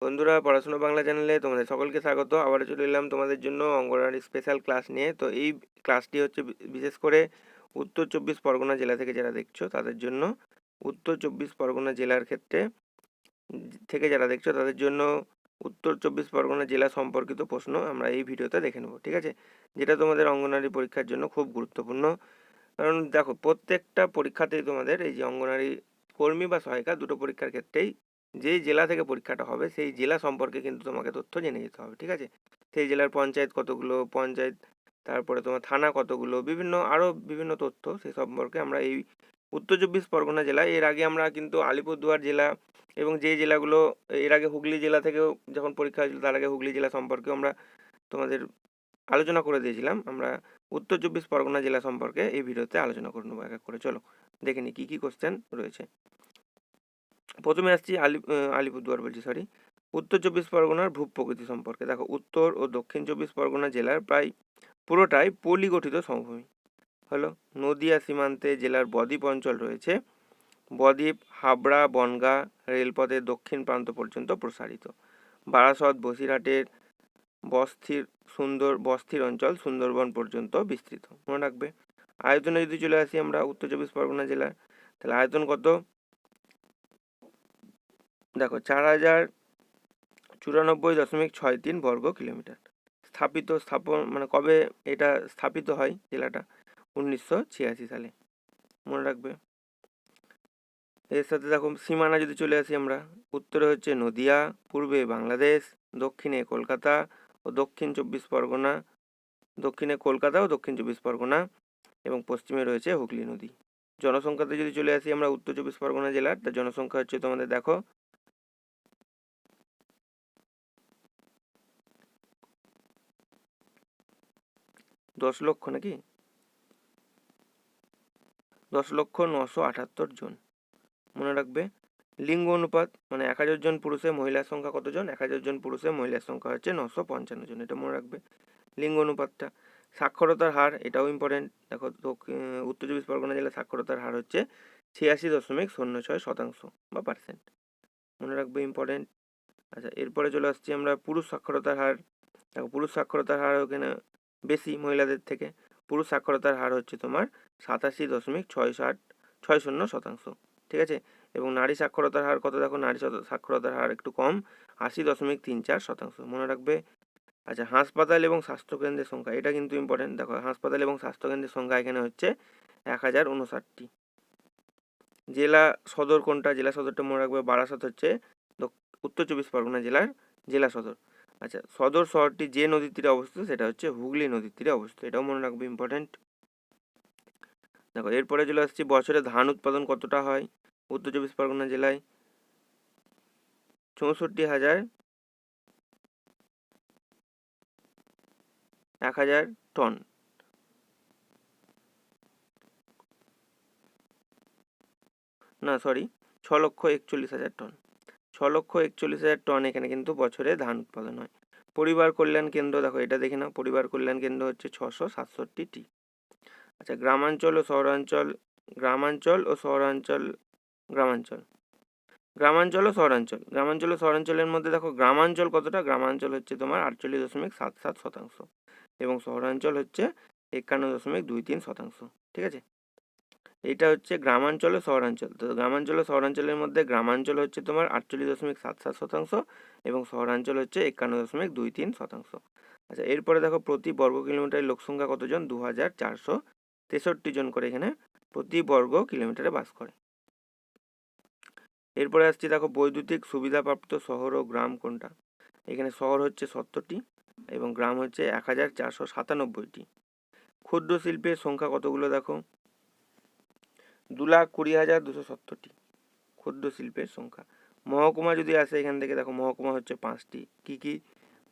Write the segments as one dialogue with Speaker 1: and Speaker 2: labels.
Speaker 1: বন্ধুরা, পড়াশোনা বাংলা চ্যানেলে তোমাদের সকলকে স্বাগত। আবারও চলে এলাম তোমাদের জন্য অঙ্গনওয়াড়ি স্পেশাল ক্লাস নিয়ে। তো এই ক্লাসটি হচ্ছে বিশেষ করে উত্তর চব্বিশ পরগনা জেলা থেকে যারা দেখছো তাদের জন্য। উত্তর চব্বিশ পরগনা জেলার ক্ষেত্রে থেকে যারা দেখছো তাদের জন্য উত্তর চব্বিশ পরগনা জেলা সম্পর্কিত প্রশ্ন আমরা এই ভিডিওতে দেখে নেবো, ঠিক আছে? যেটা তোমাদের অঙ্গনওয়াড়ি পরীক্ষার জন্য খুব গুরুত্বপূর্ণ। কারণ দেখো, প্রত্যেকটা পরীক্ষাতেই তোমাদের এই যে অঙ্গনওয়াড়ি কর্মী বা সহায়িকা দুটো পরীক্ষার ক্ষেত্রেই যেই জেলা থেকে পরীক্ষাটা হবে সেই জেলা সম্পর্কে কিন্তু তোমাকে তথ্য জেনে যেতে হবে, ঠিক আছে? সেই জেলার পঞ্চায়েত কতগুলো, পঞ্চায়েত, তারপরে তোমার থানা কতগুলো, বিভিন্ন তথ্য সেই সম্পর্কে আমরা এই উত্তর চব্বিশ পরগনা জেলায়, এর আগে আমরা কিন্তু আলিপুরদুয়ার জেলা এবং যে জেলাগুলো এর আগে হুগলি জেলা থেকেও যখন পরীক্ষা হয়েছিল তার আগে হুগলি জেলা সম্পর্কেও আমরা তোমাদের আলোচনা করে দিয়েছিলাম। আমরা উত্তর চব্বিশ পরগনা জেলা সম্পর্কে এই ভিডিওতে আলোচনা করে নেবো এক এক করে। চলো দেখে নিই কী কী কোশ্চেন রয়েছে। প্রথমে আসছি আলিপুরদুয়ার বলছি, সরি, উত্তর চব্বিশ পরগনার ভূপ্রকৃতি সম্পর্কে। দেখো, উত্তর ও দক্ষিণ চব্বিশ পরগনা জেলার প্রায় পুরোটাই পলি গঠিত সমভূমি। হলো, নদিয়া সীমান্তে জেলার বদ্বীপ অঞ্চল রয়েছে। বদ্বীপ হাবড়া বনগাঁ রেলপথের দক্ষিণ প্রান্ত পর্যন্ত প্রসারিত। বারাসত বসিরহাটের বস্তির অঞ্চল সুন্দরবন পর্যন্ত বিস্তৃত। মনে রাখবে। আয়তনে যদি চলে আসি আমরা উত্তর চব্বিশ পরগনা জেলার, তাহলে আয়তন কত? দেখো, 4094.63 বর্গ কিলোমিটার। স্থাপন মানে কবে এটা স্থাপিত হয় জেলাটা? 1986 সালে। মনে রাখবে। এর সাথে দেখো, সীমানা যদি চলে আসি আমরা, উত্তরে হচ্ছে নদিয়া, পূর্বে বাংলাদেশ, দক্ষিণে কলকাতা ও দক্ষিণ চব্বিশ পরগনা, দক্ষিণে কলকাতা ও দক্ষিণ চব্বিশ পরগনা এবং পশ্চিমে রয়েছে হুগলি নদী। জনসংখ্যাতে যদি চলে আসি আমরা উত্তর চব্বিশ পরগনা জেলার, তার জনসংখ্যা হচ্ছে তোমাদের দেখো 10,00,000 নাকি 10,978 জন। মনে রাখবে। লিঙ্গ অনুপাত মানে 1000 জন পুরুষে মহিলার সংখ্যা কতজন? 1000 জন পুরুষে মহিলার সংখ্যা হচ্ছে 955 জন। এটা মনে রাখবে লিঙ্গ অনুপাতটা। সাক্ষরতার হার, এটাও ইম্পর্টেন্ট। দেখো, উত্তর চব্বিশ পরগনা জেলার সাক্ষরতার হার হচ্ছে 86.06% বা পার্সেন্ট। মনে রাখবে, ইম্পর্টেন্ট। আচ্ছা, এরপরে চলে আসছি আমরা পুরুষ সাক্ষরতার হার। দেখো, পুরুষ সাক্ষরতার হার ওখানে বেশি মহিলাদের থেকে। পুরুষ সাক্ষরতার হার হচ্ছে তোমার 87.60%, ঠিক আছে? এবং নারী সাক্ষরতার হার কত? দেখো, নারী সাক্ষরতার হার একটু কম, 80.34%। মনে রাখবে। আচ্ছা, হাসপাতাল এবং স্বাস্থ্যকেন্দ্রের সংখ্যা, এটা কিন্তু ইম্পর্টেন্ট। দেখো, হাসপাতাল এবং স্বাস্থ্যকেন্দ্রের সংখ্যা এখানে হচ্ছে 1059টি। জেলা সদর কোনটা? জেলা সদরটা মনে রাখবে, বারাসত হচ্ছে উত্তর চব্বিশ পরগনা জেলার জেলা সদর। আচ্ছা, সদর শহরটি যে নদীর তীরে অবস্থিত সেটা হচ্ছে হুগলি নদীর তীরে অবস্থিত। এটাও মনে রাখবে, ইম্পর্টেন্ট। দেখো, এরপরে চলে আসছি বছরে ধান উৎপাদন কতটা হয় উত্তর চব্বিশ পরগনা জেলায়? 64,000 টন। না, সরি, 6,41,000 টন। 6,41,000 টন এখানে কিন্তু বছরে ধান উৎপাদন হয়। পরিবার কল্যাণ কেন্দ্র, দেখো এটা দেখে নাও, পরিবার কল্যাণ কেন্দ্র হচ্ছে 667টি। আচ্ছা, গ্রামাঞ্চল ও শহরাঞ্চল, গ্রামাঞ্চল ও শহরাঞ্চল, গ্রামাঞ্চল, গ্রামাঞ্চল ও শহরাঞ্চলের মধ্যে দেখো, গ্রামাঞ্চল কতটা? গ্রামাঞ্চল হচ্ছে তোমার 48.77% এবং শহরাঞ্চল হচ্ছে 51.23%, ঠিক আছে? এইটা হচ্ছে গ্রামাঞ্চল ও শহরাঞ্চল। তো গ্রামাঞ্চল ও শহরাঞ্চলের মধ্যে গ্রামাঞ্চল হচ্ছে তোমার 48.77% এবং শহরাঞ্চল হচ্ছে 51.23%। আচ্ছা, এরপরে দেখো, প্রতি বর্গ কিলোমিটারে লোক সংখ্যা কতজন? 2,463 জন করে এখানে প্রতি বর্গ কিলোমিটারে বাস করে। এরপরে আসছি, দেখো, বৈদ্যুতিক সুবিধাপ্রাপ্ত শহর ও গ্রাম কোনটা? এখানে শহর হচ্ছে 70টি এবং গ্রাম হচ্ছে 1,497টি। ক্ষুদ্র শিল্পের সংখ্যা কতগুলো? দেখো, 2,20,270টি ক্ষুদ্র শিল্পের সংখ্যা। মহকুমা যদি আসে এখান থেকে, দেখো মহকুমা হচ্ছে 5টি। কি কি?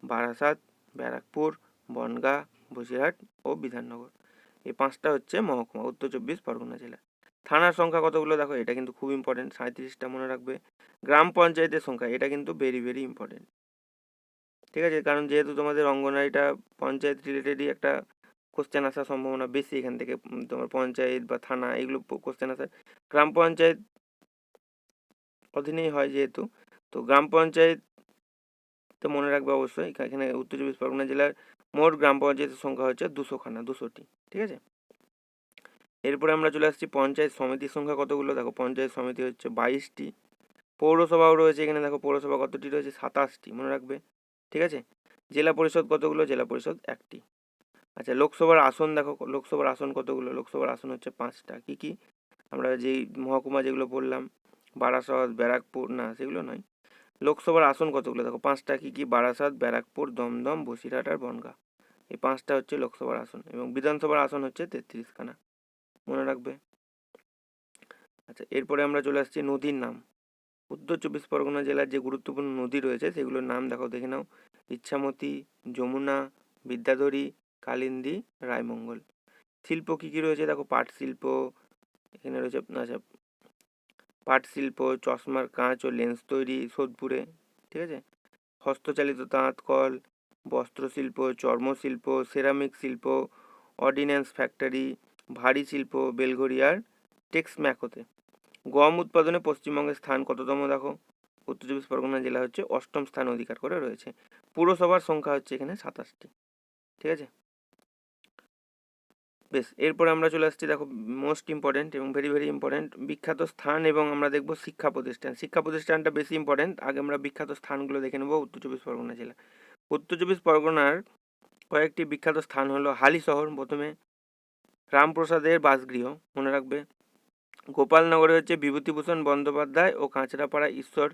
Speaker 1: বারাসাত, ব্যারাকপুর, বনগাঁ, বসিরহাট ও বিধাননগর। এই 5টা হচ্ছে মহকুমা উত্তর চব্বিশ পরগনা জেলা। থানার সংখ্যা কতগুলো? দেখো, এটা কিন্তু খুব ইম্পর্টেন্ট, 37টা। মনে রাখবে। গ্রাম পঞ্চায়েতের সংখ্যা, এটা কিন্তু ভেরি ভেরি ইম্পর্টেন্ট, ঠিক আছে? কারণ যেহেতু তোমাদের অঙ্গনারীটা পঞ্চায়েত রিলেটেডই একটা কোশ্চেন আসার সম্ভাবনা বেশি এখান থেকে। তোমার পঞ্চায়েত বা থানা এগুলো কোশ্চেন আসার, গ্রাম পঞ্চায়েত অধীনেই হয় যেহেতু, তো গ্রাম পঞ্চায়েত তো মনে রাখবে অবশ্যই এখানে উত্তর চব্বিশ পরগনা জেলার মোট গ্রাম পঞ্চায়েতের সংখ্যা হচ্ছে 200খানা, 200টি। ঠিক আছে, এরপরে আমরা চলে আসছি পঞ্চায়েত সমিতির সংখ্যা কতগুলো। দেখো পঞ্চায়েত সমিতি হচ্ছে 22টি। পৌরসভাও রয়েছে এখানে, দেখো পৌরসভা কতটি রয়েছে, 27টি, মনে রাখবে। ঠিক আছে, জেলা পরিষদ কতগুলো, জেলা পরিষদ 1টি। আচ্ছা, লোকসভার আসন দেখো, লোকসভার আসন কতগুলো, লোকসভার আসন হচ্ছে 5টা। কি কি, আমরা যেই মহকুমা যেগুলো বললাম, বারাসত, ব্যারাকপুর, না সেগুলো নয়, লোকসভার আসন কতগুলো দেখো 5টা। কি কি, বারাসত, ব্যারাকপুর, দমদম, বসিরহাট আর বনগাঁ, এই 5টা হচ্ছে লোকসভার আসন। এবং বিধানসভার আসন হচ্ছে 33খানা, মনে রাখবে। আচ্ছা, এরপরে আমরা চলে আসছি নদীর নাম। উত্তর চব্বিশ পরগনা জেলার যে গুরুত্বপূর্ণ নদী রয়েছে সেগুলোর নাম দেখো, দেখে নাও। ইচ্ছামতি, যমুনা, বিদ্যাধরী, কালিন্দী, রায়মঙ্গল। শিল্প কী কী রয়েছে দেখো, পাট শিল্প এখানে রয়েছে। আচ্ছা, পাট শিল্প, চশমার কাঁচ ও লেন্স তৈরি সোদপুরে। ঠিক আছে, হস্তচালিত তাঁত কল, বস্ত্রশিল্প, চর্মশিল্প, সেরামিক শিল্প, অর্ডিন্যান্স ফ্যাক্টরি, ভারী শিল্প বেলঘরিয়ার টেক্সম্যাকোতে। গম উৎপাদনে পশ্চিমবঙ্গের স্থান কততম দেখো, উত্তর চব্বিশ পরগনা জেলা হচ্ছে 8ম স্থান অধিকার করে রয়েছে। পুরসভার সংখ্যা হচ্ছে এখানে 27টি। ঠিক আছে, বেশ, এরপরে আমরা চলে আসছি দেখো মোস্ট ইম্পর্টেন্ট এবং ভেরি ভেরি ইম্পর্টেন্ট বিখ্যাত স্থান, এবং আমরা দেখবো শিক্ষা প্রতিষ্ঠান। শিক্ষা প্রতিষ্ঠানটা বেশি ইম্পর্টেন্ট, আগে আমরা বিখ্যাত স্থানগুলো দেখে নেবো। উত্তর চব্বিশ পরগনা জেলা, উত্তর চব্বিশ পরগনার কয়েকটি বিখ্যাত স্থান হলো হালি শহর প্রথমে, রামপ্রসাদের বাসগৃহ, মনে রাখবে। গোপালনগরে হচ্ছে বিভূতিভূষণ বন্দ্যোপাধ্যায় ও কাঁচরাপাড়া ঈশ্বর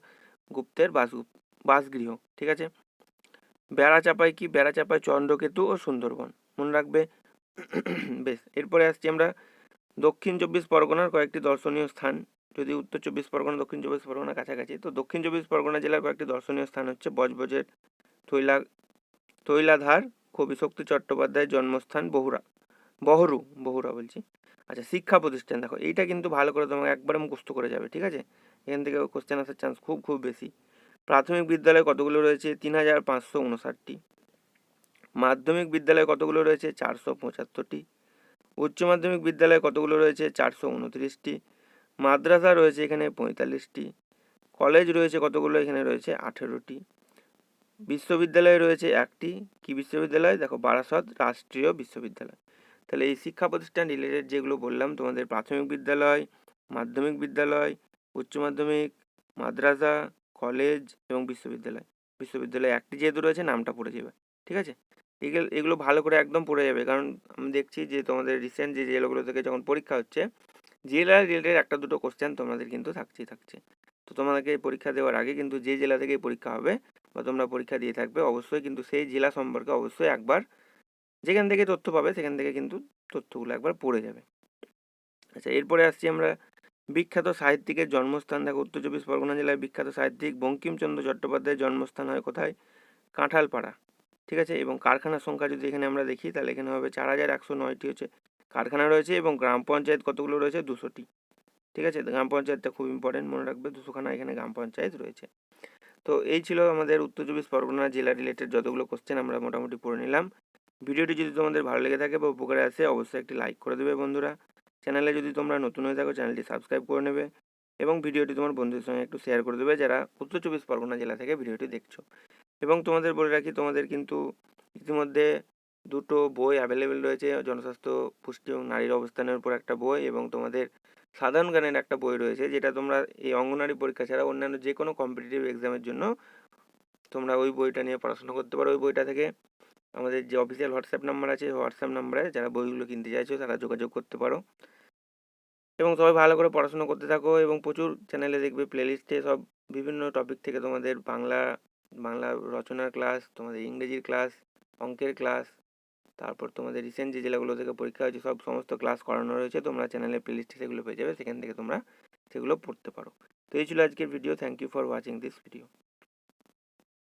Speaker 1: গুপ্তের বাসগৃহ। ঠিক আছে, বেড়াচাপায় কি, বেড়াচাপায় চন্দ্রকেতু ও সুন্দরবন, মনে রাখবে। বেশ, এরপরে আসছি আমরা দক্ষিণ চব্বিশ পরগনার কয়েকটি দর্শনীয় স্থান। যদি উত্তর চব্বিশ পরগনা দক্ষিণ চব্বিশ পরগনা কাছাকাছি, তো দক্ষিণ চব্বিশ পরগনা জেলার কয়েকটি দর্শনীয় স্থান হচ্ছে বজবজের তৈলাধার, কবি শক্তি চট্টোপাধ্যায়ের জন্মস্থান বহরু বলছি। আচ্ছা, শিক্ষা প্রতিষ্ঠান দেখো, এইটা কিন্তু ভালো করে তোমাকে একবারে মুখস্থ করে যাবে। ঠিক আছে, এখান থেকে কোশ্চেন আসার চান্স খুব খুব বেশি। প্রাথমিক বিদ্যালয় কতগুলো রয়েছে, 3559টি। মাধ্যমিক বিদ্যালয় কতগুলো রয়েছে, 475টি। উচ্চ মাধ্যমিক বিদ্যালয় কতগুলো রয়েছে, 429টি। মাদ্রাসা রয়েছে এখানে 45টি। কলেজ রয়েছে কতগুলো, এখানে রয়েছে 18টি। বিশ্ববিদ্যালয় রয়েছে 1টি। কি বিশ্ববিদ্যালয় দেখো, বারাসত রাষ্ট্রীয় বিশ্ববিদ্যালয়। তাহলে এই শিক্ষা প্রতিষ্ঠান রিলেটেড যেগুলো বললাম তোমাদের, প্রাথমিক বিদ্যালয়, মাধ্যমিক বিদ্যালয়, উচ্চ মাধ্যমিক, মাদ্রাসা, কলেজ এবং বিশ্ববিদ্যালয়। বিশ্ববিদ্যালয় 1টি যেহেতু রয়েছে নামটা পড়ে যাবে। ঠিক আছে, এগুলো ভালো করে একদম পড়ে যাবে, কারণ আমি দেখছি যে তোমাদের রিসেন্ট যে জেলাগুলো থেকে যখন পরীক্ষা হচ্ছে, জেলা রিলেটেড একটা দুটো কোশ্চেন তোমাদের কিন্তু থাকছে। তো তোমাদেরকে পরীক্ষা দেওয়ার আগে কিন্তু যে জেলা থেকে পরীক্ষা হবে বা তোমরা পরীক্ষা দিয়ে থাকবে, অবশ্যই কিন্তু সেই জেলা সম্পর্কে অবশ্যই একবার যেখান থেকে তথ্য পাবে সেখান থেকে কিন্তু তথ্যগুলো একবার পড়ে যাবে। আচ্ছা, এরপরে আসছি আমরা বিখ্যাত সাহিত্যিকের জন্মস্থান। দেখো, উত্তর চব্বিশ পরগনা জেলায় বিখ্যাত সাহিত্যিক বঙ্কিমচন্দ্র চট্টোপাধ্যায়ের জন্মস্থান হয় কোথায়, কাঁঠালপাড়া। ঠিক আছে, এবং কারখানার সংখ্যা যদি এখানে আমরা দেখি তাহলে এখানে হবে 4109টি হচ্ছে কারখানা রয়েছে, এবং গ্রাম পঞ্চায়েত কতগুলো রয়েছে, 200টি। ঠিক আছে, গ্রাম পঞ্চায়েতটা খুব ইম্পর্টেন্ট, মনে রাখবে, 200খানা এখানে গ্রাম পঞ্চায়েত রয়েছে। তো এই ছিল আমাদের উত্তর চব্বিশ পরগনা জেলা রিলেটেড যতগুলো কোশ্চেন আমরা মোটামুটি পড়ে নিলাম। ভিডিওটি যদি তোমাদের ভালো লেগে থাকে বা উপকারে আসে, অবশ্যই একটি লাইক করে দেবে বন্ধুরা। চ্যানেলে যদি তোমরা নতুন হয়ে থাকো, চ্যানেলটি সাবস্ক্রাইব করে নেবে এবং ভিডিওটি তোমার বন্ধুদের সঙ্গে একটু শেয়ার করে দেবে যারা উত্তর চব্বিশ পরগনা জেলা থেকে ভিডিওটি দেখছো। এবং তোমাদের বলে রাখি, তোমাদের কিন্তু ইতিমধ্যে দুটো বই অ্যাভেলেবেল রয়েছে, জনস্বাস্থ্য, পুষ্টি এবং নারীর অবস্থানের উপর একটা বই, এবং তোমাদের সাধারণ জ্ঞানের একটা বই রয়েছে, যেটা তোমরা এই অঙ্গনারী পরীক্ষা ছাড়া অন্যান্য যে কোনো কম্পিটিটিভ এক্সামের জন্য তোমরা ওই বইটা নিয়ে পড়াশোনা করতে পারো। ওই বইটা থেকে আমাদের যে অফিসিয়াল হোয়াটসঅ্যাপ নাম্বার আছে, হোয়াটসঅ্যাপ নাম্বারে যারা বইগুলো কিনতে চাইছো তারা যোগাযোগ করতে পারো। এবং সবাই ভালো করে পড়াশোনা করতে থাকো, এবং প্রচুর চ্যানেলে দেখবে প্লেলিস্টে সব বিভিন্ন টপিক থেকে তোমাদের বাংলা রচনার ক্লাস, তোমাদের ইংরেজির ক্লাস, অঙ্কের ক্লাস, তারপর তোমাদের রিসেন্ট যে জেলাগুলো থেকে পরীক্ষা হয়েছে সব সমস্ত ক্লাস করানো রয়েছে। তোমরা চ্যানেলের প্লেলিস্টে সেগুলো পেয়ে যাবে, সেখান থেকে তোমরা সেগুলো পড়তে পারো। তো এই ছিল আজকের video. Thank you for watching this video.